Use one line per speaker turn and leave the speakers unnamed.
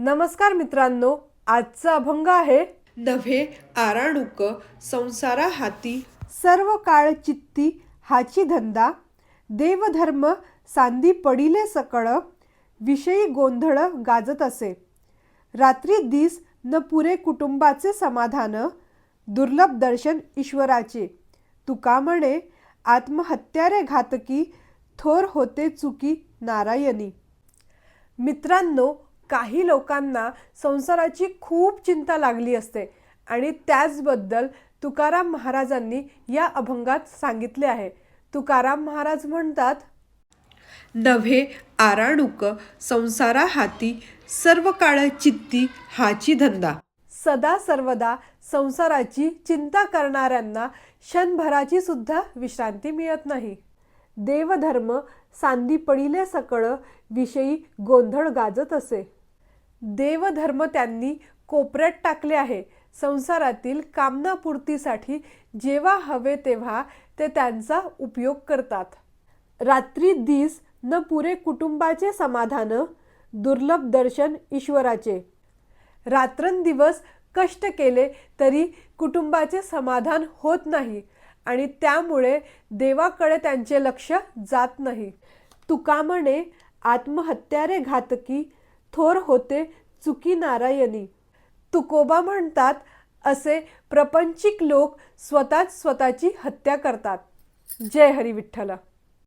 नमस्कार मित्रांनो, आजचा अभंग आहे
नव्हे आराणुक संसारा हाती,
सर्व काळ चित्ती हाची धंदा, देवधर्म सांदी पडिले सकळ, विषयी गोंधळ गाजत असे. रात्री दिस न पुरे कुटुंबाचे समाधान, दुर्लभ दर्शन ईश्वराचे. तुका म्हणे आत्महत्यारे घातकी, थोर होते चुकी नारायणी. मित्रांनो, काही लोकांना संसाराची खूप चिंता लागली असते आणि त्याचबद्दल तुकाराम महाराजांनी या अभंगात सांगितले आहे. तुकाराम महाराज म्हणतात,
नव्हे आराणुक संसारा हाती, सर्व काळ चित्ती हाची धंदा.
सदा सर्वदा संसाराची चिंता करणाऱ्यांना क्षणभराची सुद्धा विश्रांती मिळत नाही. देवधर्म सांदी पडिले सकळ, विषयी गोंधळ गाजत असे. देवधर्म त्यांनी कोपऱ्यात टाकले आहे. संसारातील कामनापूर्तीसाठी जेव्हा हवे तेव्हा ते त्यांचा उपयोग करतात. रात्री दिस न पुरे कुटुंबाचे समाधान, दुर्लभ दर्शन ईश्वराचे. रात्रंदिवस कष्ट केले तरी कुटुंबाचे समाधान होत नाही आणि त्यामुळे देवाकडे त्यांचे लक्ष जात नाही. तुका म्हणे आत्महत्यारे घातकी, थोर होते चुकी नारायणी. तुकोबा म्हणतात, असे प्रपंचिक लोक स्वतःच स्वतःची हत्या करतात. जय हरी विठ्ठल.